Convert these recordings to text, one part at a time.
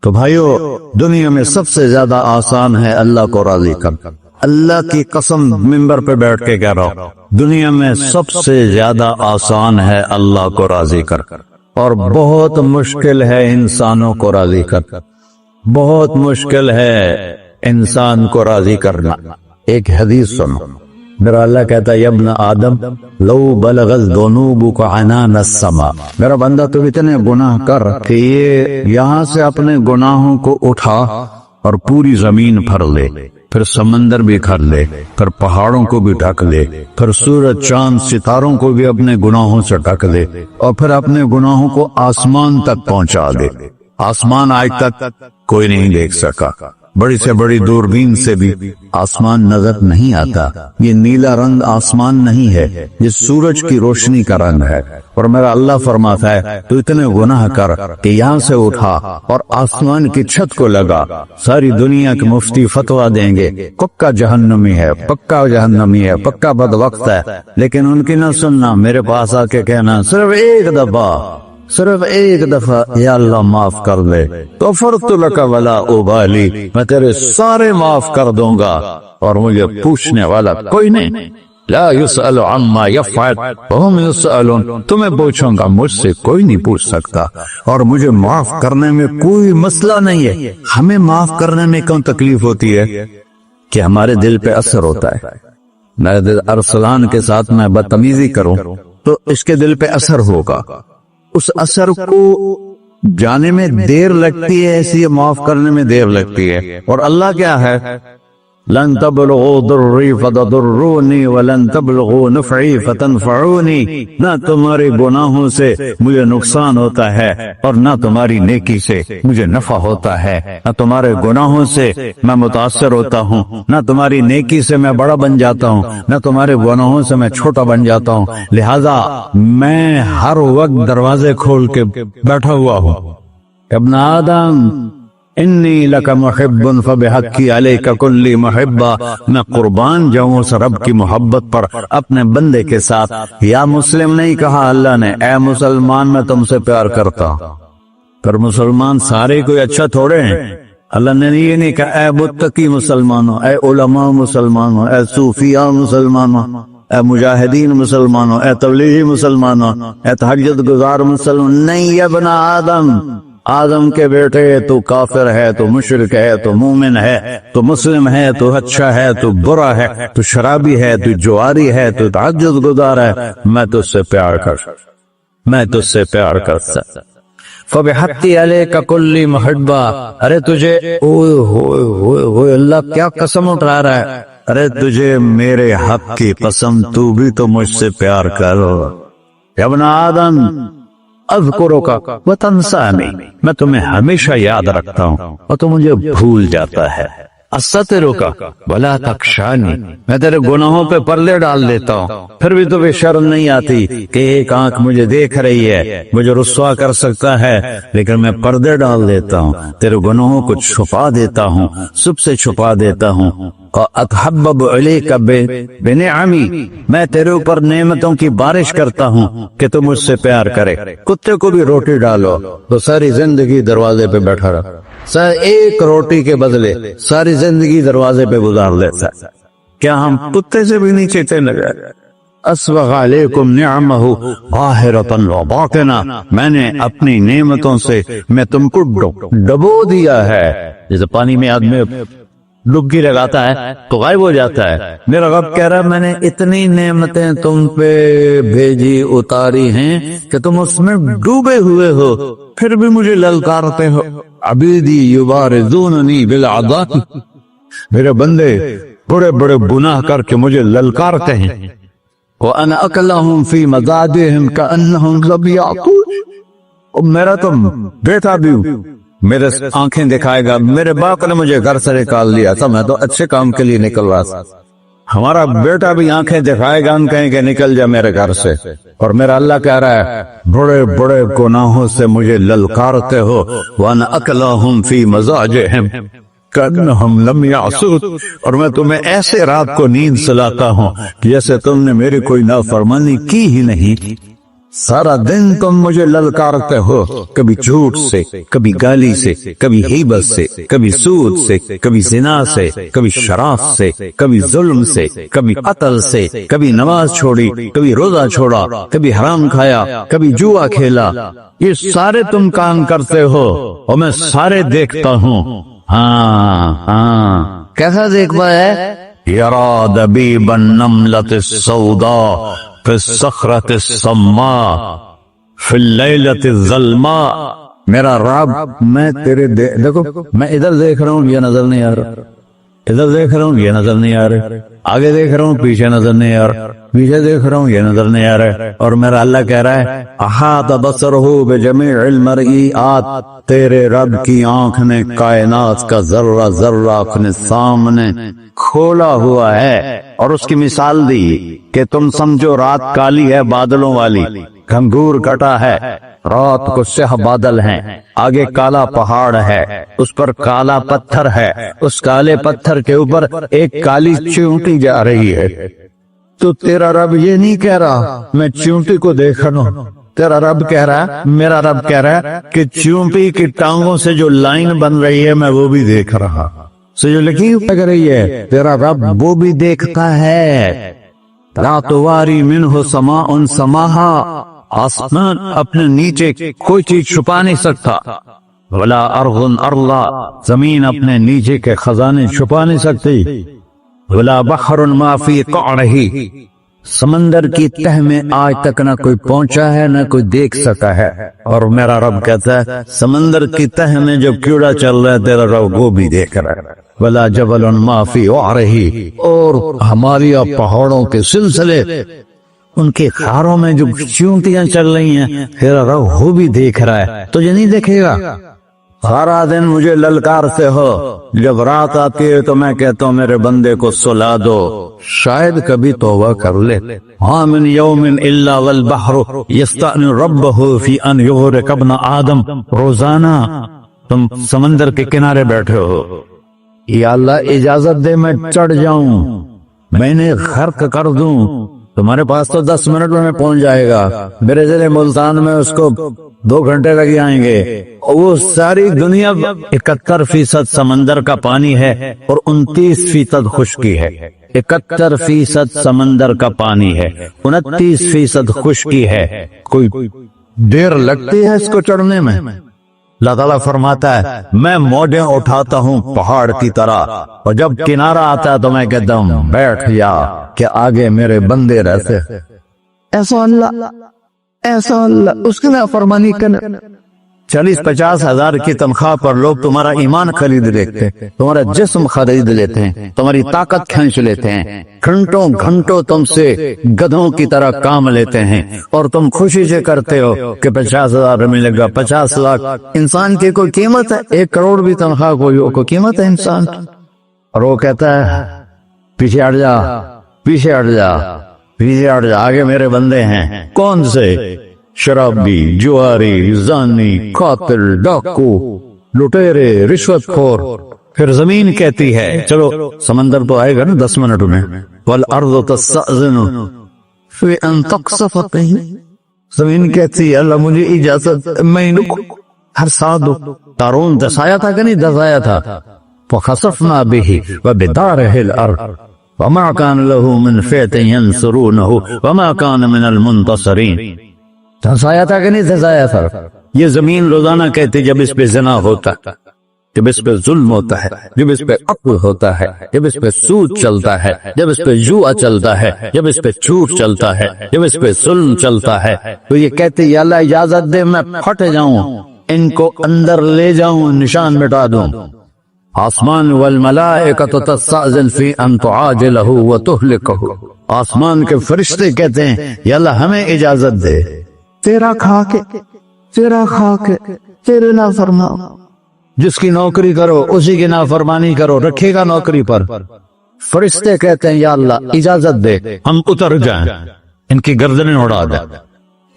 تو بھائیو، دنیا میں سب سے زیادہ آسان ہے اللہ کو راضی کر. اللہ کی قسم ممبر پہ بیٹھ کے کہہ رہا ہوں، دنیا میں سب سے زیادہ آسان ہے اللہ کو راضی کر، اور بہت مشکل ہے انسانوں کو راضی کر. بہت مشکل ہے انسان کو راضی کرنا. ایک حدیث سنو، میرا اللہ کہتا ہے، یا ابن آدم لو بلغت ذنوبک عنان السماء، میرا بندہ تو اتنے گناہ کر کہ یہ یہاں سے اپنے گناہوں کو اٹھا اور پوری زمین بھر لے، پھر سمندر بھی بھر لے، پھر پہاڑوں کو بھی ڈھک لے، پھر سورج چاند ستاروں کو بھی اپنے گناہوں سے ڈھک لے، اور پھر اپنے گناہوں کو آسمان تک پہنچا دے. آسمان آج تک کوئی نہیں دیکھ سکا. بڑی سے بڑی دوربین سے بھی آسمان نظر نہیں آتا. یہ نیلا رنگ آسمان نہیں ہے، یہ سورج کی روشنی کا رنگ ہے. اور میرا اللہ فرماتا ہے تو اتنے گناہ کر کہ یہاں سے اٹھا اور آسمان کی چھت کو لگا. ساری دنیا کے مفتی فتویٰ دیں گے پکا جہنمی ہے، پکا جہنمی ہے، پکا بدبخت ہے، لیکن ان کی نہ سننا. میرے پاس آ کے کہنا صرف ایک دفعہ یا اللہ معاف کر دے، تو فرت لک ولا ابالی، میں تیرے سارے معاف کر دوں گا اور مجھے پوچھنے والا کوئی نہیں. لا يسأل عما يفعل وهم يسألون، تمہیں پوچھوں گا، مجھ سے کوئی نہیں پوچھ سکتا، اور مجھے معاف کرنے میں کوئی مسئلہ نہیں ہے. ہمیں معاف کرنے میں کیوں تکلیف ہوتی ہے؟ کہ ہمارے دل پہ اثر ہوتا ہے. میں ارسلان کے ساتھ میں بدتمیزی کروں تو اس کے دل پہ اثر ہوگا، اس اثر کو جانے میں دیر لگتی ہے، اس لیے معاف کرنے میں دیر لگتی ہے. اور اللہ کیا ہے؟ لن تبلغوا ضرری فتضرونی ولن تبلغوا نفعی فتنفعونی، نہ تمہارے گناہوں سے مجھے نقصان ہوتا ہے اور نہ تمہاری نیکی سے مجھے نفع ہوتا ہے. نہ تمہارے گناہوں سے میں متاثر ہوتا ہوں، نہ تمہاری نیکی سے میں بڑا بن جاتا ہوں، نہ تمہارے گناہوں سے میں چھوٹا بن جاتا ہوں. لہذا میں ہر وقت دروازے کھول کے بیٹھا ہوا ہوں. ابن آدم انی لک محب فبحقی علیک کلی محبہ، میں قربان جاؤں اس رب کی محبت پر اپنے بندے کے ساتھ. یا مسلم نہیں کہا اللہ نے، اے مسلمان میں تم سے پیار کرتا ہوں. پر مسلمان سارے کوئی اچھا تھوڑے ہیں. اللہ نے یہ نہیں کہا اے متقی مسلمانوں، اے علماء مسلمانوں، اے صوفیاء مسلمانوں، اے مجاہدین مسلمانوں، اے تبلیغی مسلمانوں، اے تہجد گزار مسلمان. نہیں، ابن آدم کے بیٹے، تو کافر ہے، تو مشرک ہے، تو مومن ہے، تو مسلم ہے، تو اچھا ہے، تو برا ہے، تو شرابی ہے، تو جواری ہے، تو تہجد گزار ہے، میں تجھ سے پیار کرتا. فبحقی علیک کلی محبہ، ارے تجھے اوئے اللہ کیا قسم اٹھا رہا ہے، ارے تجھے میرے حق کی قسم، تو بھی تو مجھ سے پیار کر. ابن آدم اذکرک وتنسانی، میں تمہیں ہمیشہ یاد رکھتا ہوں اور تو مجھے بھول جاتا ہے. استترک ولا تخشانی، میں تیرے گناہوں پہ پردے ڈال دیتا ہوں، پھر بھی تمہیں شرم نہیں آتی کہ ایک آنکھ مجھے دیکھ رہی ہے، مجھے رسوا کر سکتا ہے، لیکن میں پردے ڈال دیتا ہوں، تیرے گناہوں کو چھپا دیتا ہوں، سب سے چھپا دیتا ہوں. اتحبب علیک بنعمی، میں تیرے اوپر نعمتوں کی بارش کرتا ہوں کہ تم مجھ سے پیار کرے. کتے کو بھی روٹی ڈالو تو ساری زندگی دروازے پہ بیٹھا رہا، ایک روٹی کے بدلے ساری زندگی دروازے پہ گزار لیتا ہے. کیا ہم کتے سے بھی نیچے چلے گئے؟ اسبغ علیکم نعمہ ظاہرۃ وباطنہ، میں نے اپنی نعمتوں سے میں تم کو ڈبو دیا ہے. جیسے پانی میں آدمی ڈبکی لگاتا ہے تو غائب ہو جاتا ہے. میرا رب کہہ رہا ہے میں نے اتنی نعمتیں تم پہ بھیجی، اتاری ہیں کہ تم اس میں ڈوبے ہوئے ہو، پھر بھی مجھے للکارتے ہو. عبیدی یبارزوننی بالعذاب، میرے بندے بڑے بڑے گناہ کر کے مجھے للکارتے ہیں. وَأَنَا أَكْلَهُمْ فِي مَزَاجِهِمْ كَأَنَّهُمْ لَمْ يَعْقُولُ، اور میرا تو بیٹا بھی میرے آنکھیں دکھائے گا. میرے باپ نے مجھے گھر سے نکال دیا تھا، میں تو اچھے کام کے لیے نکل رہا تھا. ہمارا بیٹا بھی آنکھیں دکھائے گا، ہم کہیں کہ نکل جا میرے گھر سے. اور میرا اللہ کہہ رہا ہے بڑے بڑے گناہوں سے مجھے للکارتے ہو. وَأَنَا أَكْلَهُمْ فِي مَزَاجِهِمْ كَأَنَّهُمْ لَمْ يَعْصُونِ، اور میں تمہیں ایسے رات کو نیند سلاتا ہوں جیسے تم نے میری کوئی نافرمانی کی ہی نہیں. سارا دن تم مجھے للکارتے ہو، کبھی جھوٹ سے، کبھی گالی سے، کبھی غیبت سے، کبھی سود سے، کبھی زنا سے، کبھی شراب سے، کبھی ظلم سے، کبھی قتل سے، کبھی نماز چھوڑی، کبھی روزہ چھوڑا، کبھی حرام کھایا، کبھی جوا کھیلا۔ یہ سارے تم کام کرتے ہو اور میں سارے دیکھتا ہوں۔ ہاں ہاں، کیسا دیکھ پایا ہے؟ یرا دبیب النملۃ السوداء فی الصخرۃ الصماء فی اللیلۃ الظلماء۔ میرا رب، میں تیرے دیکھو، میں ادھر دیکھ رہا ہوں، یہ نظر نہیں آ رہا، ادھر دیکھ رہا ہوں، یہ نظر نہیں آ رہا، آگے دیکھ رہا ہوں، پیچھے نظر نہیں آ رہا، پیچھے دیکھ رہا ہوں، یہ نظر نہیں آ رہا، اور میرا اللہ کہہ رہا ہے احاط بصرہ بجمیع المرئیات، تیرے رب کی آنکھ نے کائنات کا ذرہ ذرہ اپنے سامنے کھولا ہوا ہے۔ اور اس کی مثال دی کہ تم سمجھو رات کالی ہے بادلوں والی، گھنگور کٹا ہے، رات کو سیاہ بادل ہیں، آگے کالا پہاڑ ہے، اس پر کالا پتھر ہے، اس کالے پتھر کے اوپر ایک کالی چیونٹی جا رہی ہے۔ تو تیرا رب یہ نہیں کہہ رہا میں چیونٹی کو دیکھ رہا ہوں، تیرا رب کہہ رہا ہے، میرا رب کہہ رہا ہے کہ چیونٹی کی ٹانگوں سے جو لائن بن رہی ہے میں وہ بھی دیکھ رہا، سے جو لکھی لگ رہی ہے تیرا رب وہ بھی دیکھتا ہے۔ لا تواری منہ سماء سماہا، آسمان اپنے نیچے کوئی چیز چھپا نہیں سکتا، ولا ارض ارضا، زمین اپنے نیچے کے خزانے چھپا نہیں سکتی، ولا بحر ما فی قعرہ، سمندر کی تہ میں آج تک نہ کوئی پہنچا ہے نہ کوئی دیکھ سکا ہے۔ اور میرا رب کہتا ہے سمندر کی تہ میں جو کیڑا چل رہا ہے تیرا رب وہ بھی دیکھ رہا ہے۔ ولا جبل ما فی وعرہ، اور ہماری پہاڑوں کے سلسلے، ان کے خاروں میں جو چیونٹیاں چل رہی ہیں تیرا رب وہ بھی دیکھ رہا ہے، تجھے نہیں دیکھے گا؟ سارا دن مجھے للکارتے ہو، جب رات آتی ہے تو میں کہتا ہوں میرے بندے کو سلا دو، شاید کبھی توبہ کر لے۔ ہاں من یوم الا والبحر یستأذن ربہ فی ان یغرق ابن آدم، روزانہ تم سمندر کے کنارے بیٹھے ہو، یا اللہ اجازت دے میں چڑھ جاؤں، میں انہیں غرق کر دوں، تمہارے پاس تو 10 منٹ میں پہنچ جائے گا، میرے ضلع ملتان میں اس کو 2 گھنٹے لگ جائیں گے۔ وہ ساری دنیا 71% سمندر کا پانی ہے اور 29% خشکی ہے۔ 71% سمندر کا پانی ہے، 29% خشکی ہے، کوئی دیر لگتی ہے اس کو چڑھنے میں؟ اللہ تعالیٰ فرماتا ہے میں موجیں اٹھاتا ہوں پہاڑ کی طرح، اور جب کنارہ آتا ہے تو میں کہتا ہوں بیٹھ جا کہ آگے میرے بندے رہتے۔ ایسا اللہ اس کی نافرمانی کرنے 40-50 ہزار کی تنخواہ پر لوگ تمہارا ایمان خرید لیتے ہیں، تمہارا جسم خرید لیتے ہیں، تمہاری طاقت کھینچ لیتے ہیں، گھنٹوں گھنٹوں تم سے گدھوں کی طرح کام لیتے ہیں، اور تم خوشی سے کرتے ہو کہ 50,000 ملے گا، 50 لاکھ۔ انسان کی کوئی قیمت ہے؟ 1 کروڑ بھی تنخواہ کوئی قیمت ہے انسان؟ اور وہ کہتا ہے پیچھے ہٹ جا، پیچھے ہٹ جا، پیچھے ہٹ جا، آگے میرے بندے ہیں۔ کون سے؟ شرابی، جواری، زانی، قاتل، ڈاکو، لٹیرے، رشوت خور۔ پھر زمین کہتی ہے چلو سمندر تو آئے گا نا 10 منٹ میں، والارض تستأذن فی ان تقصف قیل، زمین کہتی ہے اللہ مجھے اجازت، میں ان کو ہر ساتھ دو۔ قارون دسایا تھا کہ نہیں دسایا تھا؟ فخسفنا به وبداره الارض وما كان له من فئة ينصرونه وما كان من المنتصرين۔ دھسایا تھا کہ نہیں دھسایا تھا؟ یہ زمین روزانہ کہتی جب اس پہ زنا ہوتا ہے، جب اس پہ ظلم ہوتا ہے، جب اس پہ قتل ہوتا ہے، جب اس پہ سود چلتا ہے، جب اس پہ جوا چلتا ہے، جب اس پہ جھوٹ چلتا ہے، جب اس پہ ظلم چلتا ہے، تو یہ کہتے یا اللہ اجازت دے میں پھٹ جاؤں، ان کو اندر لے جاؤں، نشان مٹا دوں۔ آسمان والملائکۃ تستأذن فی ان تعاجلہ وتہلکہ، آسمان کے فرشتے کہتے ہیں یا اللہ ہمیں اجازت دے، تیرا کھا کے تیرے نافرمان، جس کی نوکری کرو اسی کی نافرمانی کرو، رکھے گا نوکری پر۔ فرشتے کہتے ہیں یا اللہ اجازت دے ہم اتر جائیں، ان کی گردنیں اڑا دیں۔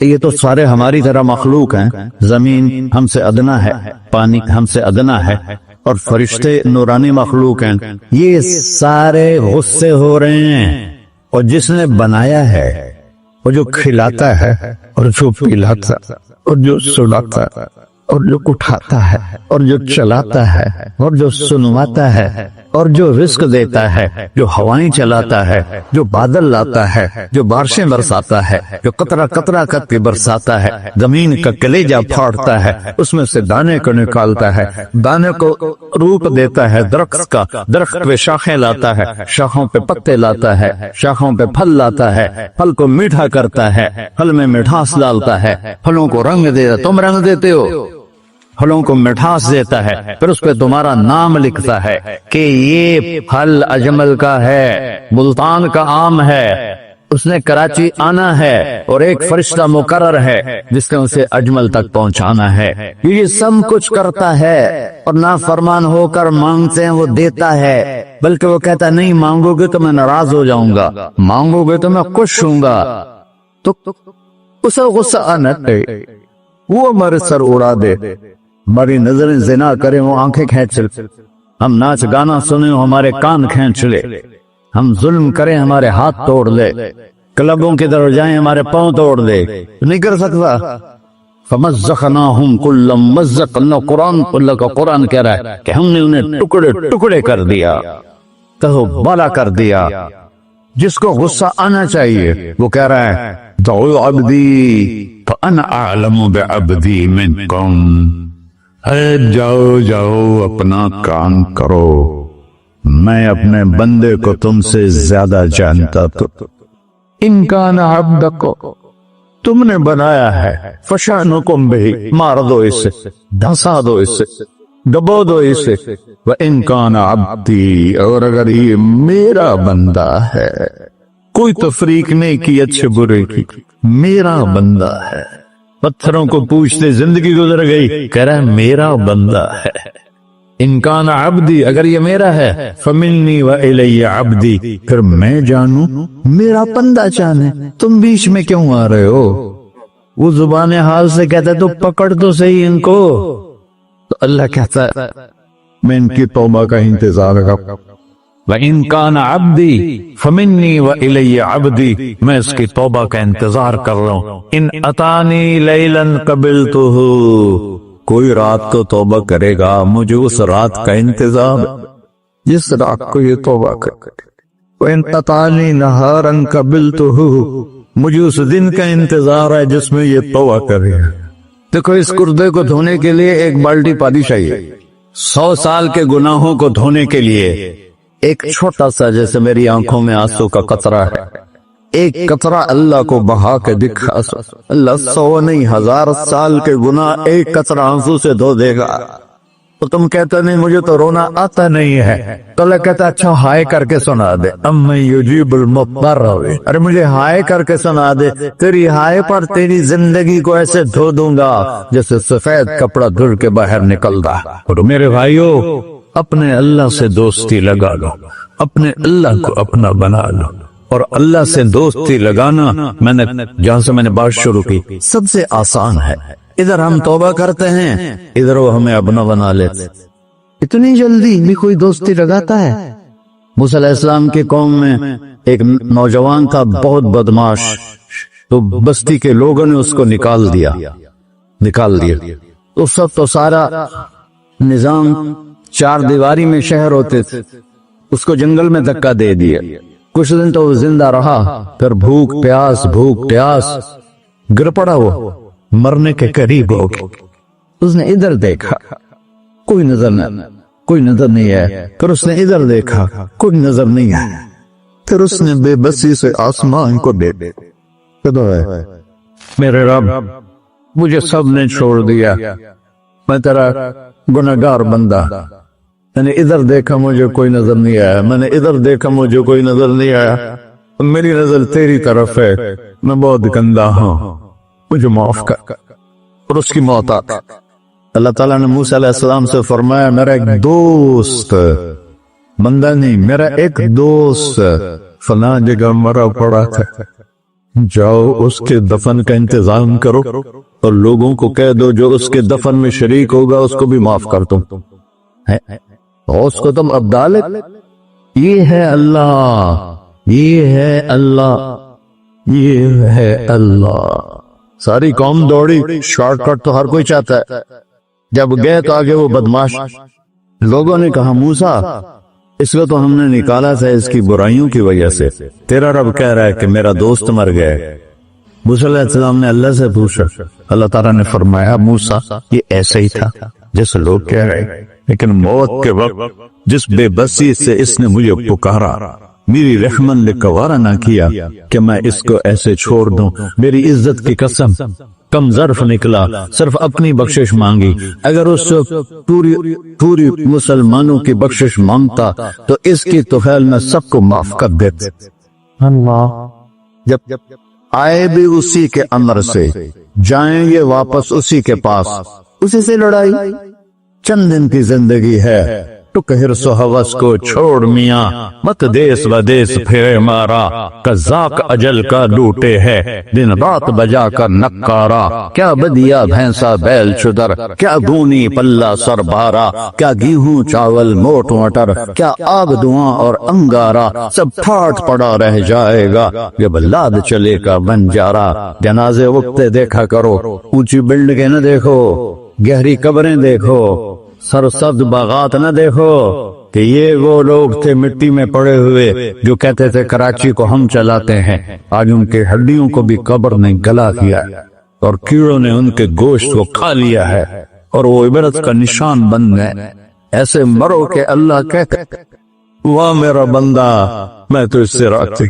یہ تو سارے ہماری طرح مخلوق ہیں، زمین ہم سے ادنا ہے، پانی ہم سے ادنا ہے، اور فرشتے نورانی مخلوق ہیں، یہ سارے غصے ہو رہے ہیں، اور جس نے بنایا ہے وہ جو کھلاتا ہے اور جو پلاتا اور جو سلاتا اور جو اٹھاتا ہے اور جو چلاتا ہے اور جو سنواتا ہے اور جو رزق دیتا ہے، جو ہوائیں چلاتا ہے، جو بادل لاتا ہے، جو بارشیں برساتا ہے، جو قطرہ قطرہ کر کے برساتا ہے، زمین کا کلیجہ پھاڑتا ہے، اس میں سے دانے کو نکالتا ہے، دانے کو روپ دیتا ہے درخت کا، درخت پہ شاخیں لاتا ہے، شاخوں پہ پتے لاتا ہے، شاخوں پہ پھل لاتا ہے، پھل کو میٹھا کرتا ہے، پھل میں مٹھاس ڈالتا ہے، پھلوں کو رنگ دیتا، تم رنگ دیتے ہو، پھلوں کو مٹھاس دیتا ہے، پھر اس پہ تمہارا نام لکھتا ہے کہ یہ پھل اجمل کا ہے، ملتان کا آم ہے، اس نے کراچی آنا ہے اور ایک فرشتہ مقرر ہے جس نے اسے اجمل تک پہنچانا ہے، یہ سب کچھ کرتا ہے، اور نافرمان ہو کر مانگتے ہیں وہ دیتا ہے، بلکہ وہ کہتا ہے نہیں مانگو گے تو میں ناراض ہو جاؤں گا، مانگو گے تو میں خوش ہوں گا، تو اسے غصہ آنا چاہیے، وہ ہمارے سر اڑا دے، ہماری نظریں زنا کریں وہ آنکھیں کھینچ لے، ہم ناچ گانا سنیں ہمارے کان کھینچ لے، ہم ظلم کریں ہمارے ہاتھ توڑ لے، کلبوں کی طرف جائیں ہمارے پاؤں توڑ دے، نہیں کر سکتا۔ فَمَزَّقْنَاهُمْ كُلَّ مُمَزَّقٍ، اللہ کا قرآن کہہ رہا ہے کہ ہم نے انہیں ٹکڑے ٹکڑے کر دیا، کہو بالا کر دیا۔ جس کو غصہ آنا چاہیے وہ کہہ رہا ہے دعو عبدی فأنا اعلم بعبدی منکم، جاؤ جاؤ اپنا کام کرو، میں اپنے بندے کو تم سے زیادہ جانتا تو۔ ان کان عبدک، تم نے بنایا ہے، فشانکم بہی، مار دو اسے، دھسا دو اسے، دبو دو اسے، وَإِن كَانَ عَبْدِي، اور اگر یہ میرا بندہ ہے، کوئی تفریق نہیں کی اچھے برے کی، میرا بندہ ہے، پتھروں کو پوچھتے زندگی گزر گئی، کہہ رہا ہے میرا بندہ ہے، ان کان عبدی، اگر یہ میرا ہے، فمنی وإلی عبدی، پھر میں جانوں میرا بندہ جانے، تم بیچ میں کیوں آ رہے ہو؟ وہ زبان حال سے کہتا ہے تو پکڑ تو صحیح ان کو، تو اللہ کہتا ہے میں ان کی توبہ کا انتظار کروں، وَإِن كَانَ عَبْدِي فَمِنِّي وَإِلَيَّ عَبْدِي، میں اس کی توبہ کا انتظار کر رہا ہوں، ان اتانی لیلا قبلتہ، کوئی رات کو توبہ کرے گا مجھے اس رات کا انتظار جس رات کو یہ توبہ کرے، وَإِن اتانی نہارا قبلتہ، مجھے اس دن کا انتظار ہے جس میں یہ توبہ کرے گا۔ دیکھو اس گردے کو دھونے کے لیے ایک بالٹی پانی چاہیے، 100 سال کے گناہوں کو دھونے کے لیے ایک چھوٹا سا جیسے میری آنکھوں میں آنسو کا قطرہ ہے، ایک قطرہ اللہ کو بہا کے دکھا، اللہ 100 نہیں 1000 سال کے گناہ ایک قطرہ آنسو سے دھو دے گا۔ تو تم کہتے نہیں مجھے تو رونا آتا نہیں ہے، تو اللہ کہتا اچھا ہائے کر کے سنا دے، اَمَّن یُجِیبُ الْمُضْطَرَّ، ارے مجھے ہائے کر کے سنا دے، تیری ہائے پر تیری زندگی کو ایسے دھو دوں گا جیسے سفید کپڑا دھل کے باہر نکلتا۔ اور میرے بھائیو اپنے اللہ سے دوستی لگا لو، اپنے اللہ کو اپنا بنا لو، اور اللہ سے دوستی لگانا میں نے جہاں سے میں نے بات شروع کی سب سے آسان ہے، ادھر ہم توبہ کرتے ہیں ادھر وہ ہمیں اپنا بنا لیتے، اتنی جلدی بھی کوئی دوستی لگاتا ہے؟ موسیٰ علیہ السلام کی قوم میں ایک نوجوان تھا بہت بدماش، تو بستی کے لوگوں نے اس کو نکال دیا، اس وقت تو سارا نظام 4 دیواری میں شہر ہوتے تھے، اس کو جنگل میں دھکا دے دیا، کچھ دن تو وہ زندہ رہا، پھر بھوک پیاس گر پڑا، وہ مرنے کے قریب ہو گیا، اس نے ادھر دیکھا کوئی نظر نہیں ہے، پھر اس نے ادھر دیکھا کوئی نظر نہیں ہے، پھر اس نے بے بسی سے آسمان کو دیکھا، میرے رب مجھے سب نے چھوڑ دیا، میں تیرا گناہگار بندہ، میں نے ادھر دیکھا مجھے کوئی نظر نہیں آیا، میں نے ادھر دیکھا مجھے کوئی نظر نہیں آیا، میری نظر تیری طرف ہے، میں بہت گندا ہوں، مجھے معاف کر، اور اس کی موت آتا۔ اللہ تعالیٰ نے موسیٰ علیہ السلام سے فرمایا میرا ایک دوست، بندہ نہیں، میرا ایک دوست فلاں جگہ مرا پڑا تھا، جاؤ اس کے دفن کا انتظام کرو اور لوگوں کو کہہ دو جو اس کے دفن میں شریک ہوگا اس کو بھی معاف کر دو، اس کو تم عبدالک، یہ ہے اللہ، یہ ہے اللہ۔ ساری قوم دوڑی، شارٹ کٹ تو ہر کوئی چاہتا ہے۔ جب گئے تو آگے وہ بدماش لوگوں نے کہا موسیٰ اس کو تو ہم نے نکالا تھا اس کی برائیوں کی وجہ سے، تیرا رب کہہ رہا ہے کہ میرا دوست مر گیا ہے۔ موسیٰ علیہ السلام نے اللہ سے پوچھا، اللہ تعالیٰ نے فرمایا موسیٰ یہ ایسے ہی تھا جیسے لوگ کہہ رہے، لیکن موت کے وقت جس بے بسی سے اس نے مجھے پکارا، میری رحمت نے گوارا نہ کیا کہ میں اس کو ایسے چھوڑ دوں، میری عزت کی قسم کم ظرف نکلا، صرف اپنی بخشش مانگی۔ اگر اس سے پوری مسلمانوں کی بخشش مانگتا تو اس کی طفیل میں سب کو معاف کر دیتے۔ اللہ جب آئے بھی اسی کے امر سے، جائیں گے واپس اسی کے پاس، اسی سے لڑائی۔ چند دن کی زندگی ہے، ٹک حرص و ہوس کو چھوڑ میاں، مت دیس و دیس پھرے مارا، قذاق اجل کا لوٹے ہے دن رات بجا کر نکارا۔ کیا بدیا بھینسا بیل چدر، کیا گونی پلہ سر بارا، کیا گیہوں چاول موٹ مٹر، کیا آگ دھواں اور انگارا، سب ٹھاٹ پڑا رہ جائے گا جب لاد چلے کا بنجارا۔ جنازے وقتے دیکھا کرو، اونچی بلڈنگیں نہ دیکھو، گہری قبریں دیکھو، سرسبز باغات نہ دیکھو کہ یہ وہ لوگ تھے مٹی میں پڑے ہوئے جو کہتے تھے کراچی کو ہم چلاتے ہیں۔ آج ان کے ہڈیوں کو بھی قبر نے گلا دیا اور کیڑوں نے ان کے گوشت کو کھا لیا ہے اور وہ عبرت کا نشان بن گئے۔ ایسے مرو کہ اللہ کہتے واہ میرا بندہ میں تو اس سے راضی